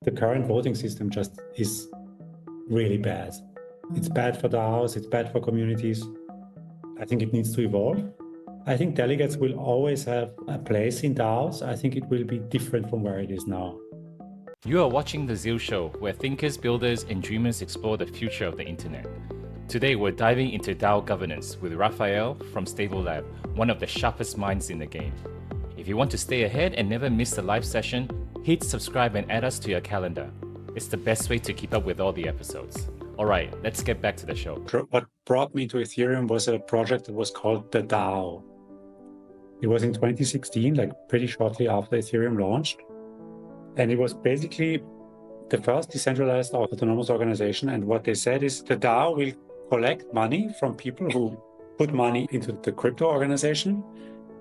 The current voting system just is really bad. It's bad for DAOs, it's bad for communities. I think it needs to evolve. I think delegates will always have a place in DAOs. I think it will be different from where it is now. You are watching the Zeall Show, where thinkers, builders, and dreamers explore the future of the internet. Today, we're diving into DAO governance with Rafael from StableLab, one of the sharpest minds in the game. If you want to stay ahead and never miss a live session, hit subscribe and add us to your calendar. It's the best way to keep up with all the episodes. All right, let's get back to the show. What brought me to Ethereum was a project that was called the DAO. It was in 2016, like pretty shortly after Ethereum launched. And it was basically the first decentralized autonomous organization. And what they said is the DAO will collect money from people who put money into the crypto organization.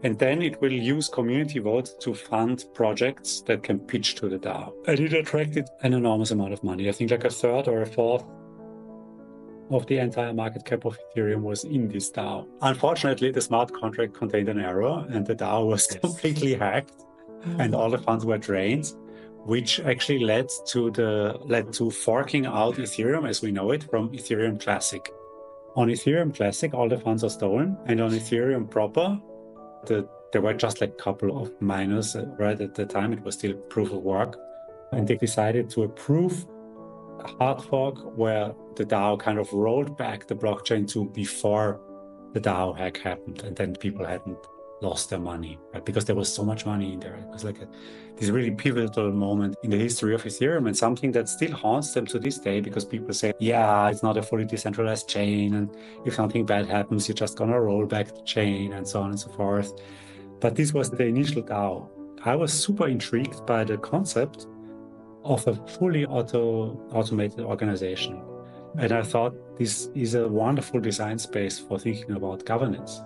And then it will use community votes to fund projects that can pitch to the DAO. And it attracted an enormous amount of money. I think like a third or a fourth of the entire market cap of Ethereum was in this DAO. Unfortunately, the smart contract contained an error and the DAO was completely hacked and all the funds were drained, which actually led to forking out Ethereum as we know it from Ethereum Classic. On Ethereum Classic, all the funds are stolen, and on Ethereum proper, there were just like a couple of miners, right? At the time, it was still proof of work. And they decided to approve a hard fork where the DAO kind of rolled back the blockchain to before the DAO hack happened. And then people hadn't lost their money, right? Because there was so much money in there. It was like this really pivotal moment in the history of Ethereum, and something that still haunts them to this day, because people say, yeah, it's not a fully decentralized chain. And if something bad happens, you're just going to roll back the chain and so on and so forth. But this was the initial DAO. I was super intrigued by the concept of a fully automated organization. And I thought this is a wonderful design space for thinking about governance.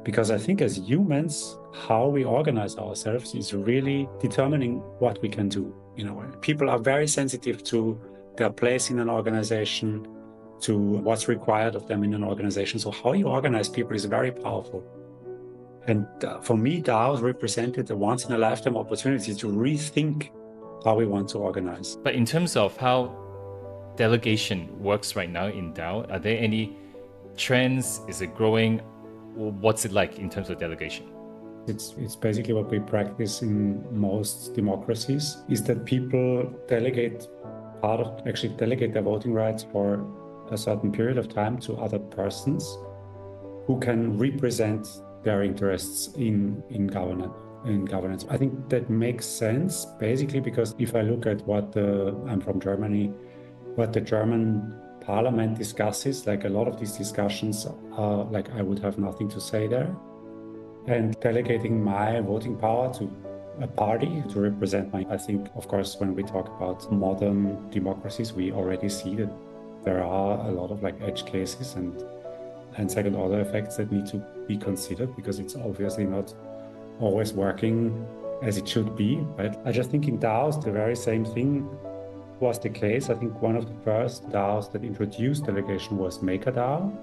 Because I think as humans, how we organize ourselves is really determining what we can do in a way. People are very sensitive to their place in an organization, to what's required of them in an organization. So how you organize people is very powerful. And for me, DAOs represented a once-in-a-lifetime opportunity to rethink how we want to organize. But in terms of how delegation works right now in DAO, are there any trends? Is it growing? What's it like in terms of delegation? It's basically what we practice in most democracies, is that people delegate their voting rights for a certain period of time to other persons who can represent their interests in governance. I think that makes sense basically because if I look at I'm from Germany, what the German Parliament discusses, like a lot of these discussions are like I would have nothing to say there. And delegating my voting power to a party to represent I think, of course, when we talk about modern democracies, we already see that there are a lot of like edge cases and second order effects that need to be considered because it's obviously not always working as it should be, right? I just think in DAOs, the very same thing was the case. I think one of the first DAOs that introduced delegation was MakerDAO.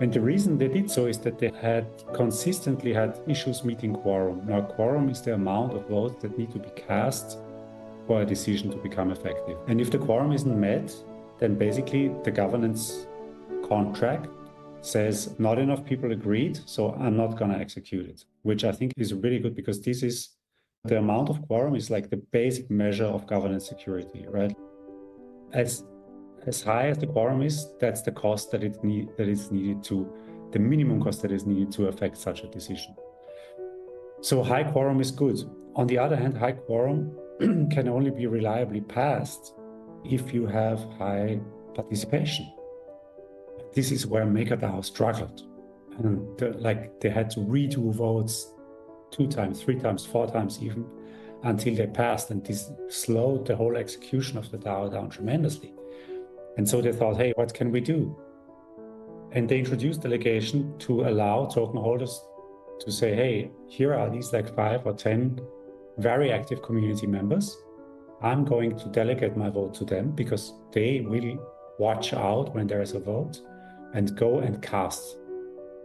And the reason they did so is that they had consistently had issues meeting quorum. Now, quorum is the amount of votes that need to be cast for a decision to become effective. And if the quorum isn't met, then basically the governance contract says not enough people agreed, so I'm not going to execute it, which I think is really good because this is the amount of quorum is like the basic measure of governance security, right? As high as the quorum is, that's the cost that is needed to, the minimum cost that is needed to affect such a decision. So high quorum is good. On the other hand, high quorum can only be reliably passed if you have high participation. This is where MakerDAO struggled. And they had to redo votes 2 times, 3 times, 4 times even, until they passed. And this slowed the whole execution of the DAO down tremendously. And so they thought, hey, what can we do? And they introduced delegation to allow token holders to say, hey, here are these like 5 or 10 very active community members. I'm going to delegate my vote to them because they will watch out when there is a vote and go and cast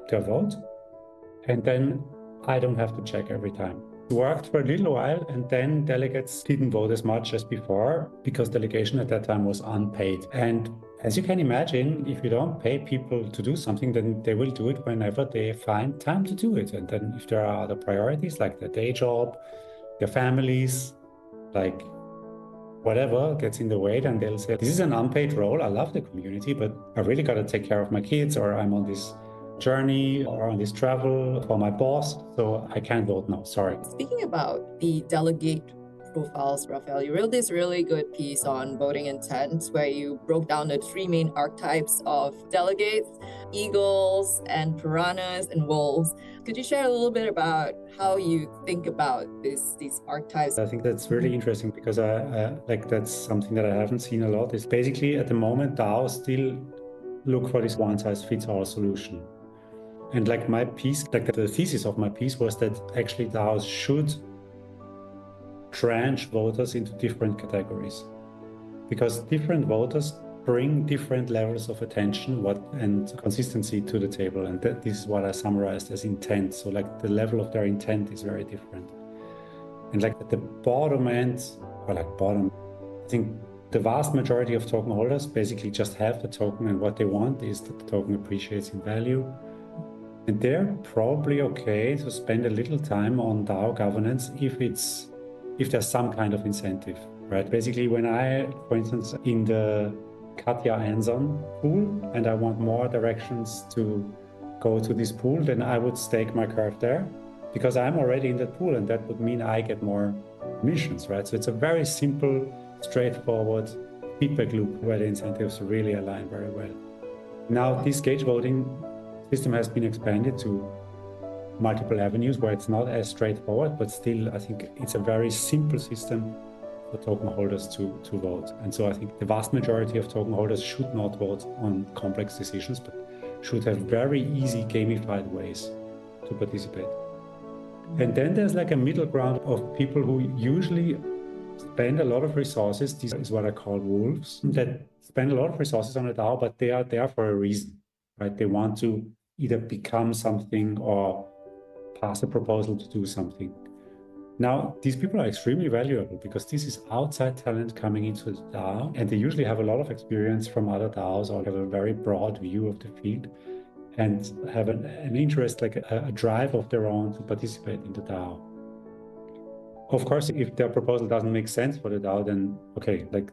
their vote. And then I don't have to check every time. Worked for a little while, and then delegates didn't vote as much as before because delegation at that time was unpaid. And as you can imagine, if you don't pay people to do something, then they will do it whenever they find time to do it. And then if there are other priorities like their day job, their families, like whatever gets in the way, then they'll say, this is an unpaid role. I love the community, but I really got to take care of my kids, or I'm on this journey or on this travel for my boss, so I can't vote now, sorry. Speaking about the delegate profiles, Rafael, you wrote this really good piece on voting intent where you broke down the three main archetypes of delegates: eagles and piranhas and wolves. Could you share a little bit about how you think about these archetypes? I think that's really interesting because I like that's something that I haven't seen a lot. Is basically at the moment DAOs still look for this one-size-fits-all solution. And like my piece, like the thesis of my piece was that actually DAOs should tranche voters into different categories, because different voters bring different levels of attention and consistency to the table. And this is what I summarized as intent. So like the level of their intent is very different. And like at the bottom end, or like bottom, I think the vast majority of token holders basically just have the token, and what they want is that the token appreciates in value. And they're probably okay to spend a little time on DAO governance if there's some kind of incentive, right? Basically, when I, for instance, in the Katja Anson pool, and I want more directions to go to this pool, then I would stake my curve there because I'm already in that pool, and that would mean I get more commissions, right? So it's a very simple, straightforward feedback loop where the incentives really align very well. Now, this gauge voting system has been expanded to multiple avenues where it's not as straightforward, but still I think it's a very simple system for token holders to vote. And so I think the vast majority of token holders should not vote on complex decisions, but should have very easy gamified ways to participate. And then there's like a middle ground of people who usually spend a lot of resources. This is what I call wolves, that spend a lot of resources on a DAO, but they are there for a reason, right? They want to either become something or pass a proposal to do something. Now, these people are extremely valuable because this is outside talent coming into the DAO, and they usually have a lot of experience from other DAOs or have a very broad view of the field and have an interest, like a drive of their own to participate in the DAO. Of course, if their proposal doesn't make sense for the DAO, then okay, like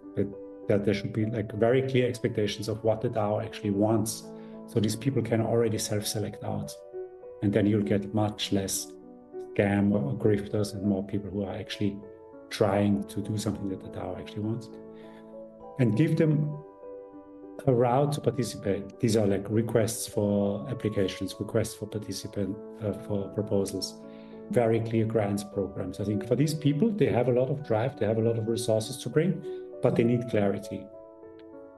that there should be like very clear expectations of what the DAO actually wants. So these people can already self-select out. And then you'll get much less scam or grifters and more people who are actually trying to do something that the DAO actually wants. And give them a route to participate. These are like requests for applications, requests for participant, for proposals, very clear grants programs. I think for these people, they have a lot of drive, they have a lot of resources to bring, but they need clarity.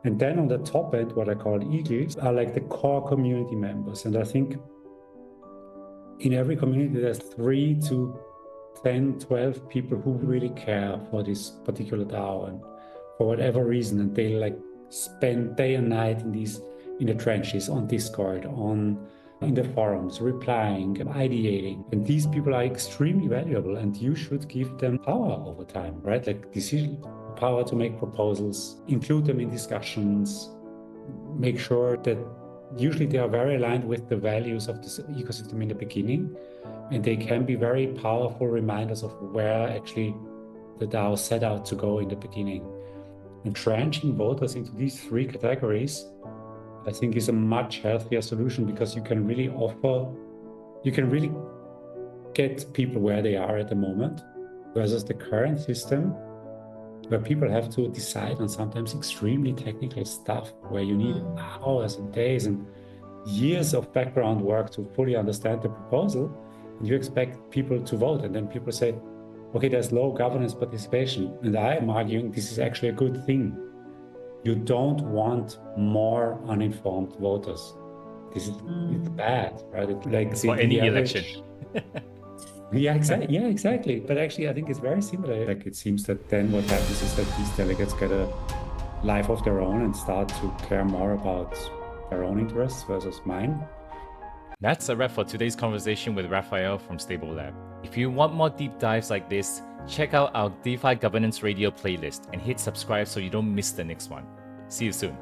And then on the top end, what I call eagles are like the core community members. And I think in every community, there's 3 to 10, 12 people who really care for this particular DAO and for whatever reason. And they like spend day and night in the trenches, on Discord, in the forums, replying, ideating. And these people are extremely valuable, and you should give them power over time, right? Like decision power to make proposals, include them in discussions, make sure that usually they are very aligned with the values of this ecosystem in the beginning, and they can be very powerful reminders of where actually the DAO set out to go in the beginning. And tranching voters into these 3 categories, I think, is a much healthier solution because you can really get people where they are at the moment, versus the current system where people have to decide on sometimes extremely technical stuff where you need hours and days and years of background work to fully understand the proposal, and you expect people to vote, and then people say, okay, there's low governance participation. And I am arguing this is actually a good thing. You don't want more uninformed voters. This is it's bad, right? It's like it's for any election. Yeah, exactly. But actually, I think it's very similar. Like it seems that then what happens is that these delegates get a life of their own and start to care more about their own interests versus mine. That's a wrap for today's conversation with Rafael from StableLab. If you want more deep dives like this, check out our DeFi Governance Radio playlist and hit subscribe so you don't miss the next one. See you soon.